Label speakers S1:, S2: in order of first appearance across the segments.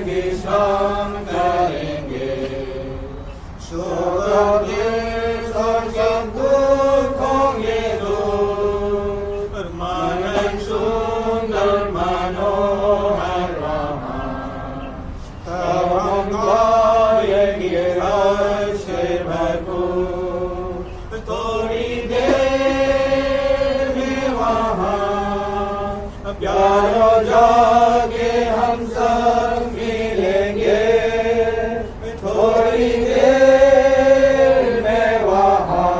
S1: विश्राम करेंगे होंगे दूर मन सुंदर मनोहर तब हम गाएंगे हर्ष से भरपूर थोड़ी देर में वहाँ प्यारो जाके हम सब मिलेंगे थोड़ी देर में वहाँ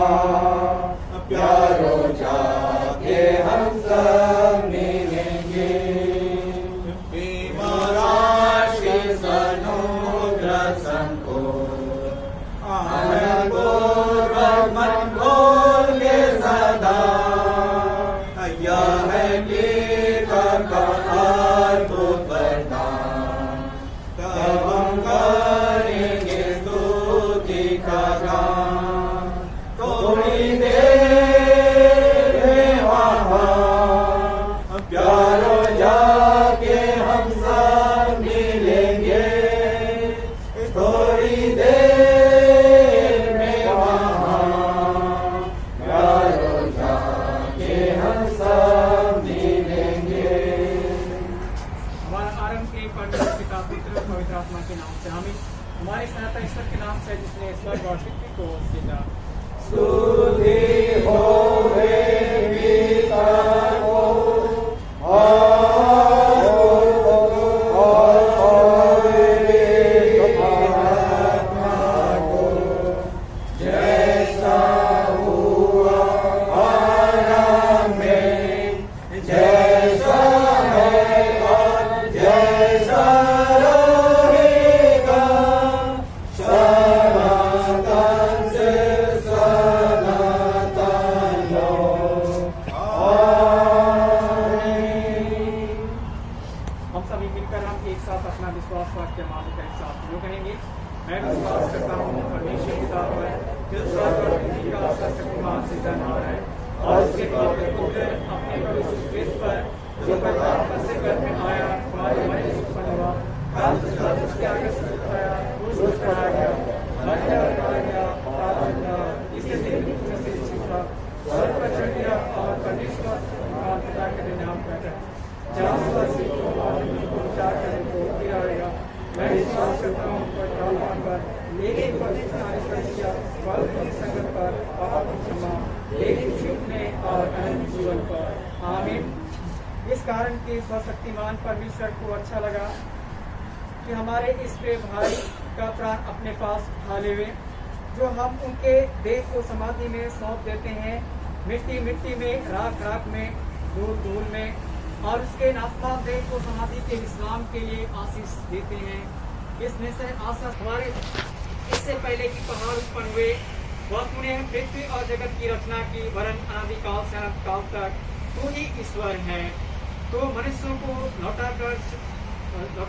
S1: प्यारो जाके हम सब मिलेंगे विमराशि समुद्र संको आनंद मन खोल के सदा यह है लेकर का अद्भुत वरदान तब हम करेंगे स्तुति का गान थोड़ी देर में वहाँ प्यारो जाके हम सब मिलेंगे थोड़ी देर में वहाँ प्यारो जाके हम सब मिलेंगे।
S2: हमारा आरंभ के परमेश्वर पिता पुत्र पवित्र आत्मा के नाम से आमीन। हमारे सनातन ईश्वर के नाम से जिसने स्वर्ग और पृथ्वी को सृजा।
S1: स्तुति होवे पिता को जैसा हुआ आरंभ में जैसा है और जैसा रहेगा सनातन से सनातन हो आमीन।
S2: हम सभी मिलकर हम एक साथ अपना विश्वास वाक्य मानकर एक साथ जो कहेंगे मैं विश्वास करता हूँ परमेश्वर पिता पर जो स्वर्ग और पृथ्वी का सर्वशक्तिमान सृजनहार है और उसके पवित्र पुत्र अपने प्रभु यीशु ख्रिस्त पर जो परमात्मा से गर्भ में आया हमारे मन में उत्पन्न हुआ उसके आगे से उठाया क्रूस पर चढ़ाया गया मरने और मारा गया और इसके दिन मृत्यु से जीता स्वर्ग पर चढ़ गया और परमेश्वर का पिता के दिन नाम बैठा जहाँ को विचार करने को गिराएगा मैं विश्वास करता हूँ पर लेकिन फल की संगत पर पाप की क्षमा लेकिन सीखने और अनंत जीवन पर आमीन। इस कारण के सर्वशक्तिमान परमेश्वर को अच्छा लगा कि हमारे इस प्रिय भाई का प्राण अपने पास उठा लेवे जो हम उनके देह को समाधि में सौंप देते हैं मिट्टी मिट्टी में राख राख में धूल धूल में और उसके नासमान देह को समाधि के विश्राम के लिए आशीष देते हैं। इस निश्चय आशा हमारे इससे पहले कि पहाड़ उत्पन्न हुए वह तूने पृथ्वी और जगत की रचना की वरन अनादिकाल से अनंत काल तक तू ही ईश्वर है तो मनुष्यों को लौटा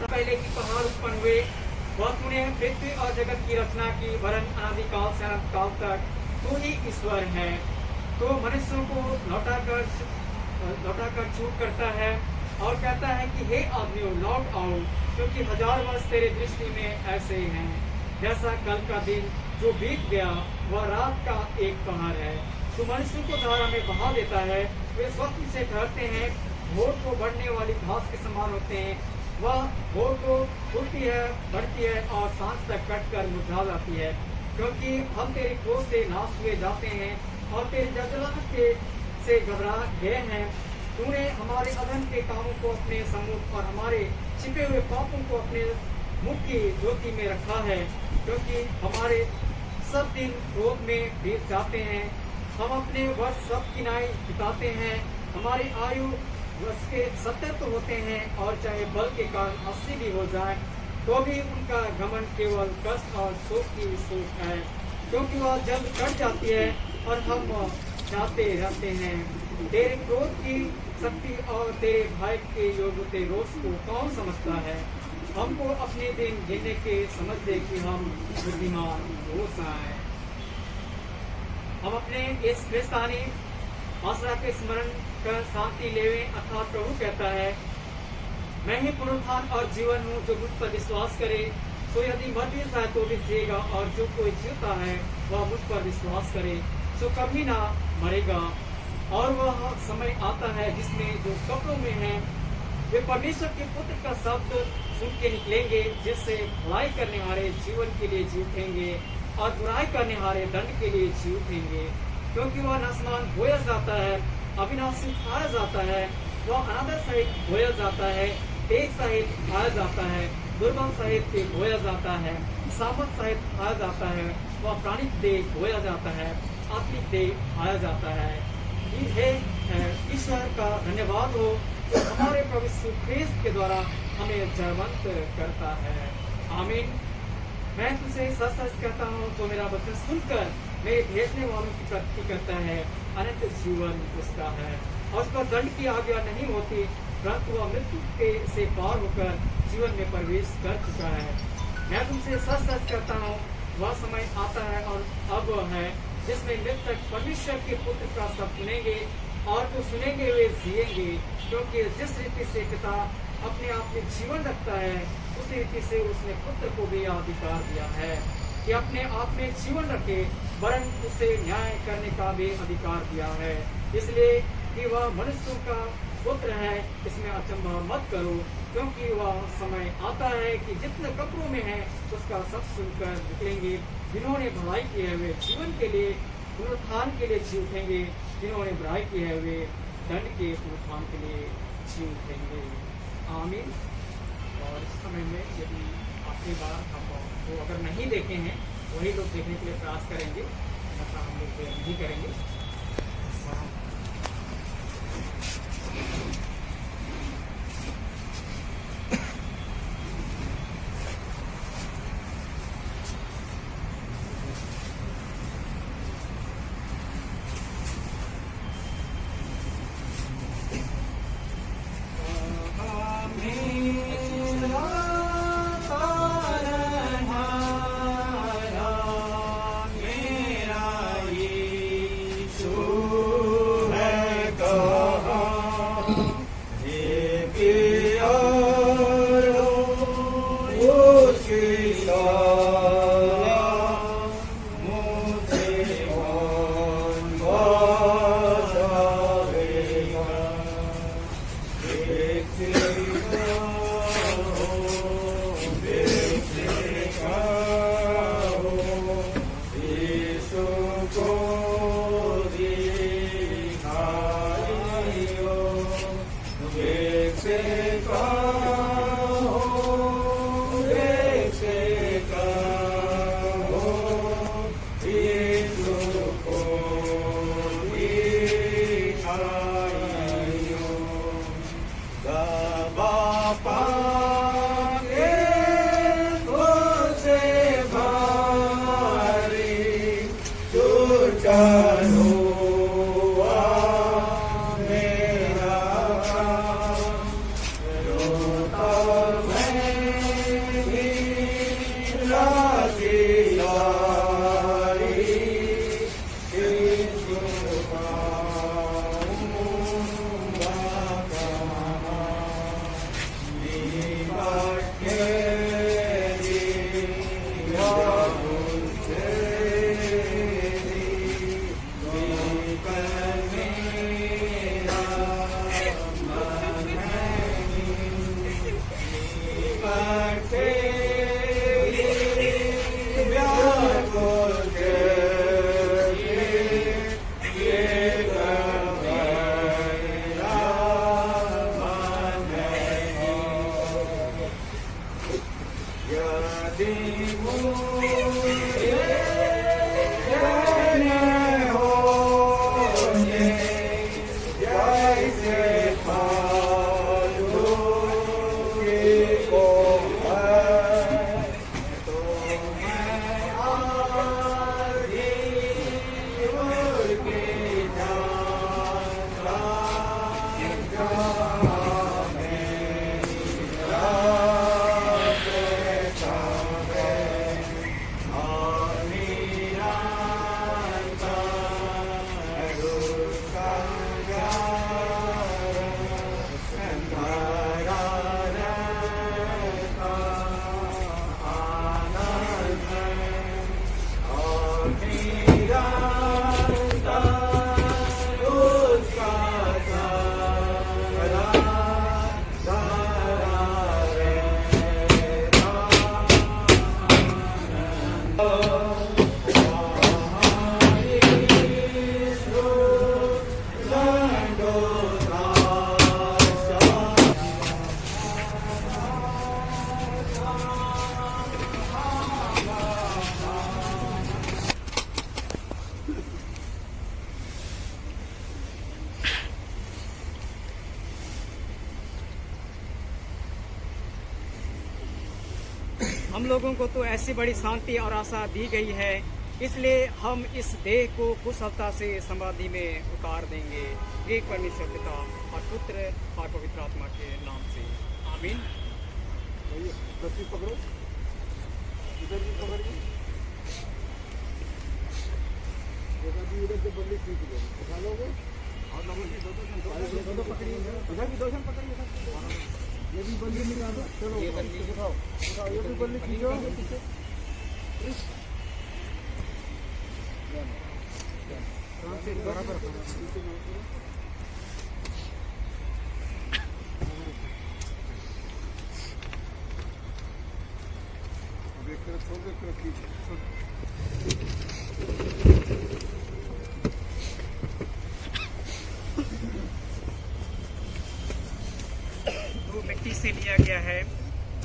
S2: पहले कि पहाड़ उत्पन्न हुए वह तूने पृथ्वी और जगत की रचना की वरन अनादिकाल से अनंत काल तक तू ही ईश्वर है तो मनुष्यों को लौटा कर चूक करता है और कहता है कि हे आदमियों लौट आओ क्योंकि 1000 वर्ष तेरे दृष्टि में ऐसे ही हैं जैसा कल का दिन जो बीत गया वह रात का एक पहर है तो मनुष्यों को धारा में बहा देता है वे स्वप्न से ठहरते हैं भोर को बढ़ने वाली घास के समान होते हैं वह भोर को उठती है बढ़ती है और सांझ तक कट कर मुरझा जाती है क्योंकि हम तेरे क्रोध से नाश हुए जाते हैं और तेरे जलजलाहट के से घबरा गए हैं तूने हमारे अधर्म के कामों को अपने सम्मुख और हमारे छिपे हुए पापों को अपने मुख की ज्योति में रखा है क्योंकि हमारे सब दिन क्रोध में बीत जाते हैं हम अपने वर्ष सब किनाई बिताते हैं हमारी आयु वर्ष के 70 तो होते हैं और चाहे बल के कारण 80 भी हो जाए तो भी उनका घमंड केवल कष्ट और शोक की शोक है क्योंकि वह जल्द कट जाती है और हम जाते रहते हैं तेरे क्रोध की शक्ति और तेरे भाई के योग तेरे रोष को कौन समझता है। हमको अपने दिन गिनने के समझ दे कि हम बुद्धिमान हो जाएं। हम अपने इस क्रिस्तानी आसरा के स्मरण कर शांति लेवे, अर्थात प्रभु कहता है, मैं ही पुनरुत्थान और जीवन हूँ, जो मुझ पर विश्वास करे सो यदि मर भी जाए तो भी जिएगा, और जो कोई जीता है वह मुझ पर विश्वास करे सो कभी ना मरेगा। और वह समय आता है जिसमें जो कब्रों में है वे परमेश्वर के पुत्र का शब्द सुन के निकलेंगे, जिससे भलाई करने वाले जीवन के लिए जी उठेंगे और बुराई करने वाले दंड के लिए जी उठेंगे। क्योंकि वह नासमान बोया जाता है, अविनाशी खाया जाता है, वह अनादर सहित बोया जाता है, तेज सहित खाया जाता है, दुर्बल सहित बोया जाता है, सामर्थ सहित खाया जाता है, वह प्राणिक देह बोया जाता है, आत्मिक देह खाया जाता है। हे ईश्वर का धन्यवाद हो जो हमारे प्रभु यीशु ख्रीस्त के द्वारा हमें जयवंत करता है। आमीन। मैं तुझसे सच सच कहता हूँ, तो मेरा वचन सुनकर मेरे भेजने वालों की प्रगति करता है, अनंत जीवन उसका है और उसका दंड की आज्ञा नहीं होती, परंतु वह मृत्यु के से पार होकर जीवन में प्रवेश कर चुका है। मैं तुमसे सच सच कहता हूँ, वह समय आता है और अब है जिसमें मृतक परमेश्वर के पुत्र का शब्द सुनेंगे और जो सुनेंगे वे जिएंगे। क्योंकि जिस रीति से पिता अपने आप में जीवन रखता है, उस रीति से उसने पुत्र को भी अधिकार दिया है कि अपने आप में जीवन रखे, वरन उसे न्याय करने का भी अधिकार दिया है, इसलिए कि वह मनुष्यों का पुत्र है। इसमें अचंभा मत करो, क्योंकि वह समय आता है कि जितने कब्रों में है उसका सब सुनकर निकलेंगे। जिन्होंने भलाई की है वे जीवन के लिए पुनरुत्थान के लिए जी उठेंगे, जिन्होंने बुराई की है वे दंड के पुनरुत्थान के लिए जी उठेंगे। आमीन। और इस समय में यदि आखिरी बार हमको अगर नहीं देखे हैं, वही लोग देखने के लिए प्रयास करेंगे, ऐसा हम लोग नहीं करेंगे। हम लोगों को तो ऐसी बड़ी शांति और आशा दी गई है, इसलिए हम इस देह को कुशलता से समाधि में उतार देंगे। एक परमेश्वर पिता और पुत्र और पवित्र आत्मा के नाम से आमीन।
S1: पकड़ो, इधर भी पकड़िए, उधर से बल्ली खींच लो, उठा लोगे और दो पकड़िए, उधर भी दो पकड़िए, ये भी बल्ली निकाल दो, चलो ये बल्ली उठाओ, ये भी बल्ली खींचो, बराबर छोड़ दे, खींच
S2: मिट्टी से लिया गया है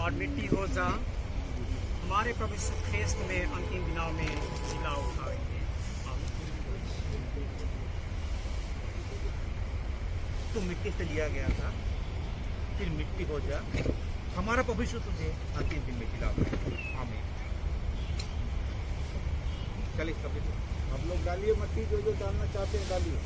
S2: और मिट्टी हो जा हमारे प्रभु यीशु ख्रीस्त में अंतिम दिनों में जिला उठाएंगे।
S3: तो मिट्टी से लिया गया था, फिर मिट्टी हो जा हमारा प्रभु यीशु तुझे अंतिम दिन में जिला उठाएगा। आमीन। चलिए कभी
S1: आप लोग डालिए मट्टी, जो डालना चाहते हैं डालिए।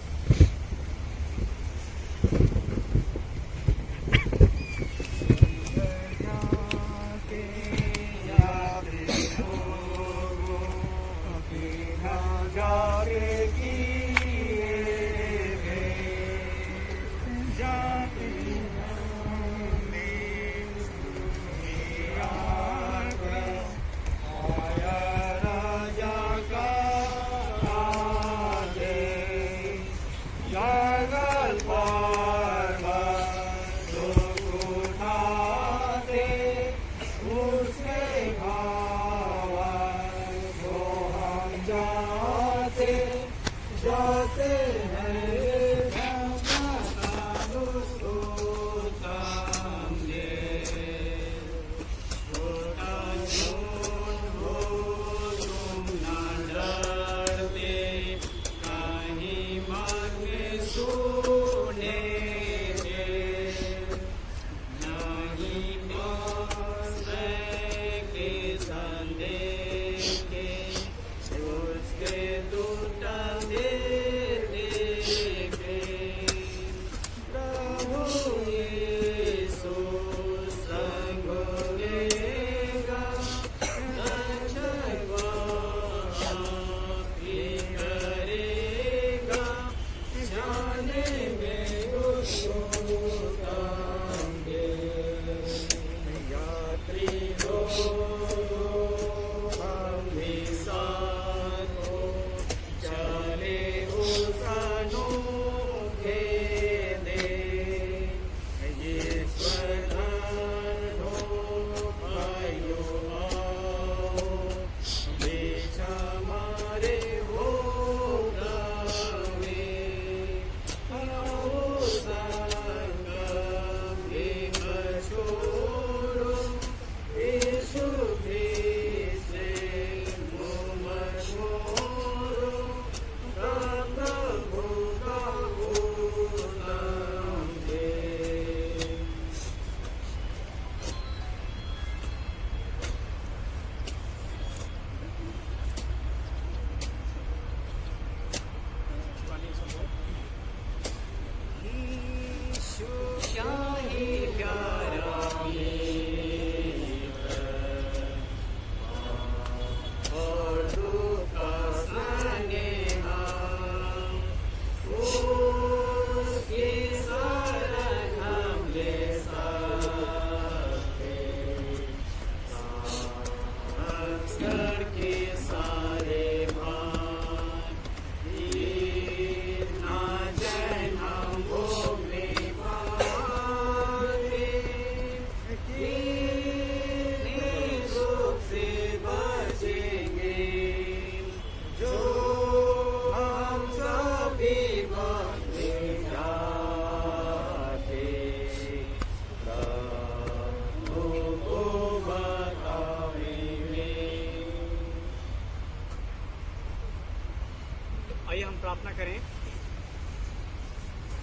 S2: प्रार्थना करें।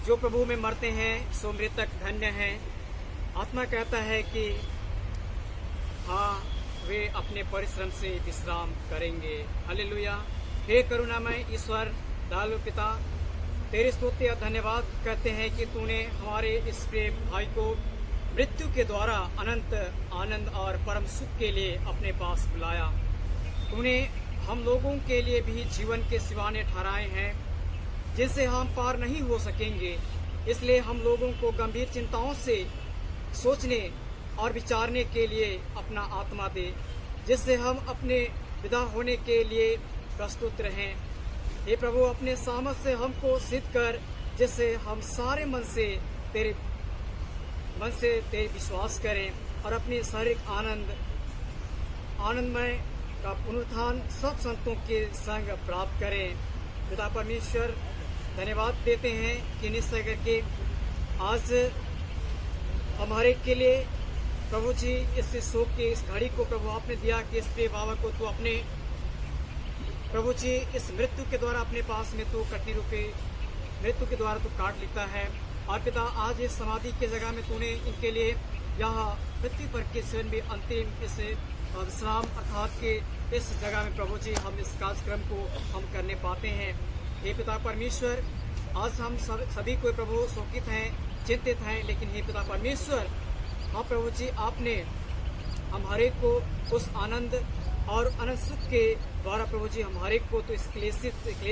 S2: जो प्रभु में मरते हैं सो मृतक धन्य हैं। आत्मा कहता है कि हाँ
S4: वे अपने परिश्रम से विश्राम करेंगे। हालेलुया। हे करुणामय ईश्वर दयालु पिता, तेरे स्तुति और धन्यवाद कहते हैं कि तूने हमारे इस प्रिय भाई को मृत्यु के द्वारा अनंत आनंद और परम सुख के लिए अपने पास बुलाया। तूने हम लोगों के लिए भी जीवन के सिवाने ठहराए हैं जिनसे हम पार नहीं हो सकेंगे। इसलिए हम लोगों को गंभीर चिंताओं से सोचने और विचारने के लिए अपना आत्मा दे, जिससे हम अपने विदा होने के लिए प्रस्तुत रहें। हे प्रभु, अपने सामर्थ से हमको सिद्ध कर, जिससे हम सारे मन से तेरे विश्वास करें और अपने शारीरिक आनंदमय का पुनरुत्थान सब संतों के संग प्राप्त करें। पिता परमेश्वर, धन्यवाद देते हैं कि निश्चय करके आज हमारे के लिए प्रभु जी इस शोक के इस घड़ी को प्रभु आपने दिया कि इस प्रिय बाबा को तो अपने प्रभु जी इस मृत्यु के द्वारा अपने पास में तो कटनी रूपे मृत्यु के द्वारा तो काट लेता है। और पिता, आज इस समाधि की जगह में तूने इनके लिए यहाँ पृथ्वी पर के स्वयं भी अंतिम इस विश्राम अर्थात के इस जगह में प्रभु जी हम इस कार्यक्रम को हम करने पाते हैं। हे पिता परमेश्वर, आज हम सभी को प्रभु शोकित हैं, चिंतित हैं, लेकिन हे पिता परमेश्वर, हाँ प्रभु जी, आपने हमारे को उस आनंद और अनंत सुख के द्वारा प्रभु जी हमारे को तो इस क्लेश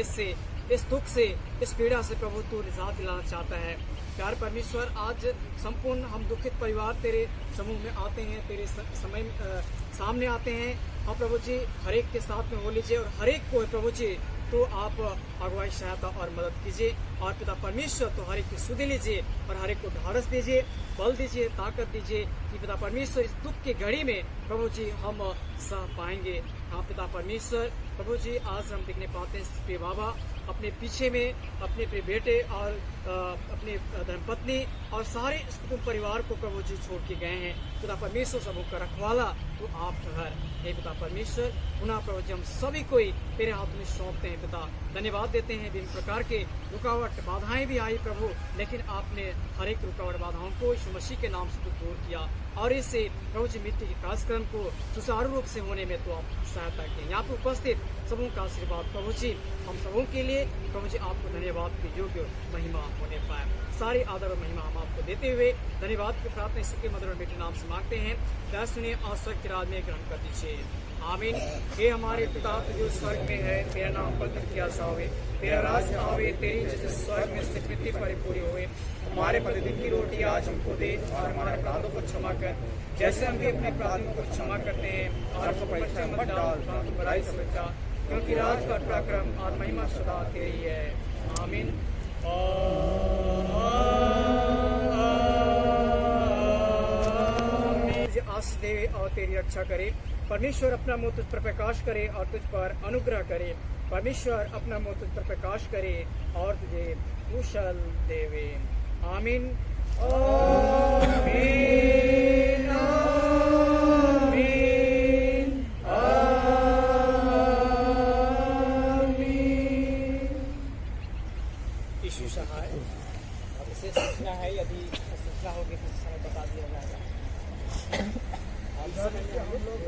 S4: से, इस दुख से, इस पीड़ा से प्रभु तू निजात दिलाना चाहता है। प्यार परमेश्वर, आज संपूर्ण हम दुखित परिवार तेरे समूह में आते हैं, तेरे सामने आते हैं। हाँ प्रभु जी, हर एक के साथ में हो लीजिए और हर एक को प्रभु जी तो आप अगुवाई, सहायता और मदद कीजिए। और पिता परमेश्वर, तो हर एक की सुधि लीजिए और हर एक को ढाढ़स दीजिए, बल दीजिए, ताकत दीजिए कि पिता परमेश्वर इस दुख की घड़ी में प्रभु जी हम सह पाएंगे। हाँ पिता परमेश्वर, प्रभु जी, आज हम देखने पाते हैं प्रिय बाबा अपने पीछे में अपने प्रिय बेटे और अपने धर्मपत्नी और सारे कुटुंब परिवार को प्रभु जी छोड़ के गए हैं। पिता परमेश्वर, सबों का रखवाला तो आप ठहर। हे पिता परमेश्वर, पुनः प्रभु जी हम सभी कोई तेरे हाथ में सौंपते हैं। पिता, धन्यवाद देते हैं। विभिन्न प्रकार के रुकावट बाधाएं भी आई प्रभु, लेकिन आपने हर एक रुकावट बाधाओं को यीशु मसीह के नाम से दूर किया और इससे प्रभु जी मिट्टी के कार्यक्रम को सुचारू रूप से होने में तो आप सहायता की। यहाँ पर उपस्थित सबों का आशीर्वाद प्रभु जी हम सबों के लिए प्रभु जी आपको धन्यवाद के योग्य महिमा होने पाए। सारी आदर और महिमा हम आपको देते हुए धन्यवाद की प्रार्थना यीशु के मधुर बेटे नाम से मांगते हैं। दया सुनिए और स्वर्ग की राज में ग्रहण कर दीजिए। आमीन। हे हमारे पिता जो स्वर्ग में है, तेरा नाम पवित्र किया जावे, तेरा राज आवे, तेरी जैसे स्वर्ग में से पृथ्वी पर पूरी हुए। हमारे प्रतिदिन की रोटी आज हमको दे और हमारे अपराधों को क्षमा कर, जैसे हम भी अपने अपराधियों को क्षमा करते हैं। और हमको परीक्षा मत डाल, परंतु बुराई से बचा, क्योंकि राज का पराक्रम और महिमा सदा तेरी है। आमीन। आशीष दे और तेरी रक्षा करे। परमेश्वर अपना मुंह तुझ पर प्रकाश करे और तुझ पर अनुग्रह करे। परमेश्वर अपना मुंह तुझ पर प्रकाश करे और तुझे कुशल देवे। आमीन। आमीन। यीशु सहाय। अब इसे सीखना है, यदि सीखना होगी तो समय बता दिया जाएगा। हम लोग